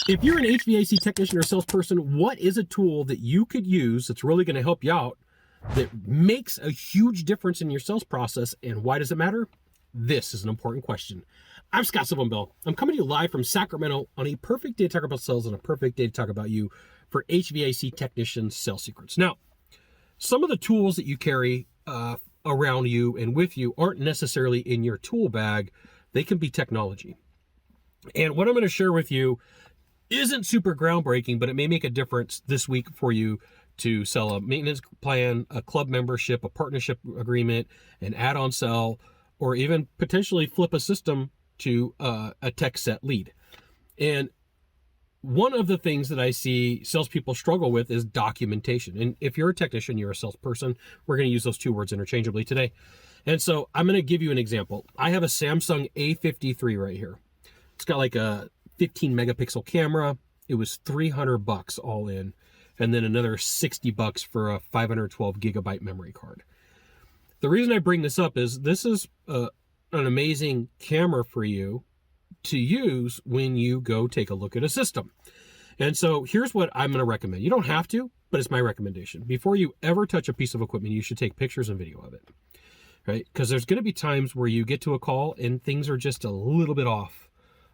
If you're an HVAC technician or salesperson, what is a tool that you could use that's really going to help you out, that makes a huge difference in your sales process, and why does it matter? This is an important question. I'm Scott Silverbill. I'm coming to you live from Sacramento on a perfect day to talk about sales and a perfect day to talk about you for HVAC technician sales secrets. Now, some of the tools that you carry around you and with you aren't necessarily in your tool bag. They can be technology. And what I'm going to share with you isn't super groundbreaking, but it may make a difference this week for you to sell a maintenance plan, a club membership, a partnership agreement, an add-on sell, or even potentially flip a system to a tech set lead. And one of the things that I see salespeople struggle with is documentation. And if you're a technician, you're a salesperson, we're going to use those two words interchangeably today. And so I'm going to give you an example. I have a Samsung A53 right here. It's got like a 15 megapixel camera. It was $300 all in, and then another $60 for a 512 gigabyte memory card. The reason I bring this up is this is an amazing camera for you to use when you go take a look at a system. And so here's what I'm going to recommend. You don't have to, but it's my recommendation. Before you ever touch a piece of equipment, you should take pictures and video of it, right? Because there's going to be times where you get to a call and things are just a little bit off,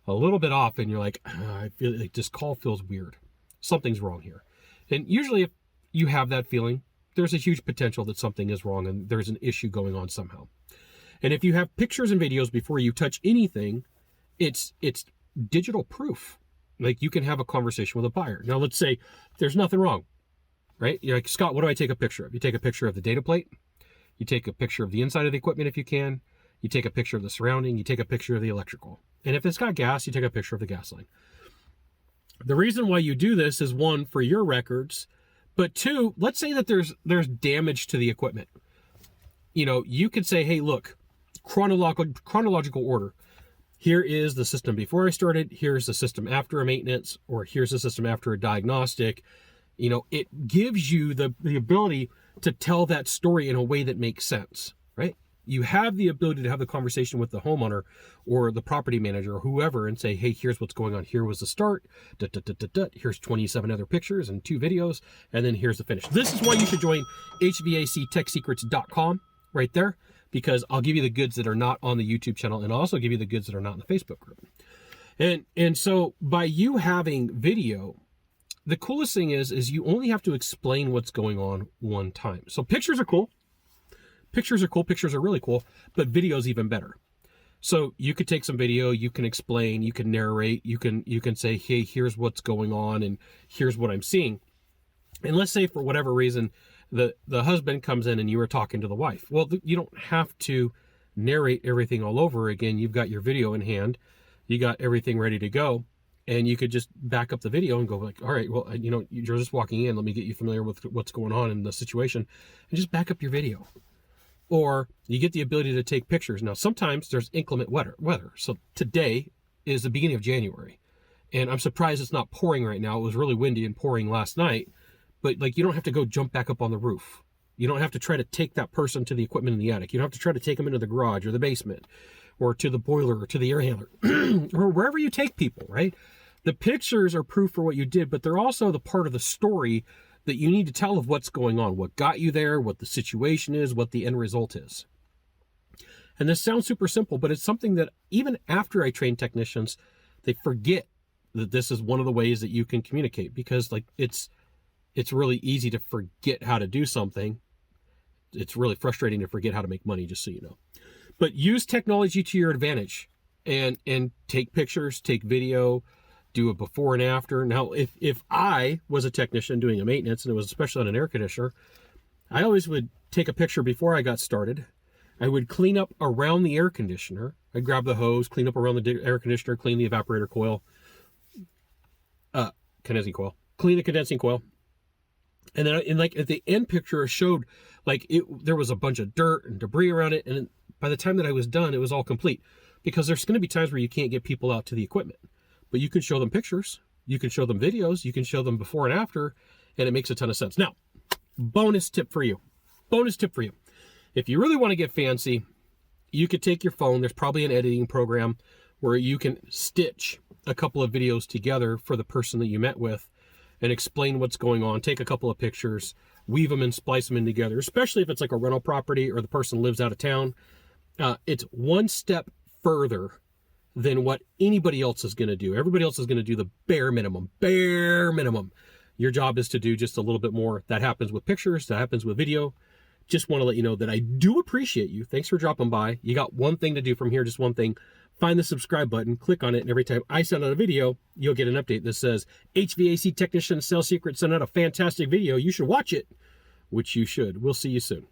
and you're like, I feel like this call feels weird. Something's wrong here. And usually if you have that feeling, there's a huge potential that something is wrong and there's an issue going on somehow. And if you have pictures and videos before you touch anything, it's digital proof. Like you can have a conversation with a buyer. Now let's say there's nothing wrong, right? You're like, Scott, what do I take a picture of? You take a picture of the data plate. You take a picture of the inside of the equipment if you can. You take a picture of the surrounding. You take a picture of the electrical. And if it's got gas, you take a picture of the gas line. The reason why you do this is, one, for your records, but two, let's say that there's damage to the equipment. You know, you could say, hey, look, chronological order. Here is the system before I started. Here's the system after a maintenance, or here's the system after a diagnostic. You know, it gives you the ability to tell that story in a way that makes sense, right? You have the ability to have the conversation with the homeowner or the property manager or whoever and say, hey, here's what's going on. Here was the start. Here's 27 other pictures and 2 videos. And then here's the finish. This is why you should join HVACTechSecrets.com right there, because I'll give you the goods that are not on the YouTube channel, and I'll also give you the goods that are not in the Facebook group. And so by you having video, the coolest thing is you only have to explain what's going on one time. So pictures are cool. Pictures are cool. Pictures are really cool, but video is even better. So you could take some video, you can explain, you can narrate, you can say, hey, here's what's going on and here's what I'm seeing. And let's say for whatever reason, the husband comes in and you were talking to the wife. Well, you don't have to narrate everything all over again. You've got your video in hand, you got everything ready to go, and you could just back up the video and go like, all right, well, you know, you're just walking in. Let me get you familiar with what's going on in the situation, and just back up your video. Or you get the ability to take pictures. Now, sometimes there's inclement weather. So today is the beginning of January, and I'm surprised it's not pouring right now. It was really windy and pouring last night, but like, you don't have to go jump back up on the roof. You don't have to try to take that person to the equipment in the attic. You don't have to try to take them into the garage or the basement or to the boiler or to the air handler or wherever you take people, right? The pictures are proof for what you did, but they're also the part of the story that you need to tell of what's going on, what got you there, what the situation is, what the end result is. And this sounds super simple, but it's something that even after I train technicians, they forget that this is one of the ways that you can communicate, because like it's really easy to forget how to do something. It's really frustrating to forget how to make money, just so you know. But use technology to your advantage and take pictures, take video, do a before and after. Now, if I was a technician doing a maintenance, and it was especially on an air conditioner, I always would take a picture before I got started. I would clean up around the air conditioner. I'd grab the hose, clean up around the air conditioner, clean the evaporator coil, condensing coil, clean the condensing coil. And then like at the end picture, it showed like there was a bunch of dirt and debris around it. And by the time that I was done, it was all complete, because there's going to be times where you can't get people out to the equipment. But you can show them pictures, you can show them videos, you can show them before and after, and it makes a ton of sense. Now, bonus tip for you. If you really want to get fancy, you could take your phone. There's probably an editing program where you can stitch a couple of videos together for the person that you met with and explain what's going on, take a couple of pictures, weave them and splice them in together, especially if it's like a rental property or the person lives out of town. It's one step further than what anybody else is going to do. Everybody else is going to do the bare minimum. Your job is to do just a little bit more. That happens with pictures, that happens with video. Just want to let you know that I do appreciate you. Thanks for dropping by. You got one thing to do from here, just one thing. Find the subscribe button, click on it, and every time I send out a video, you'll get an update that says, HVAC Technician Sales Secret sent out a fantastic video. You should watch it, which you should. We'll see you soon.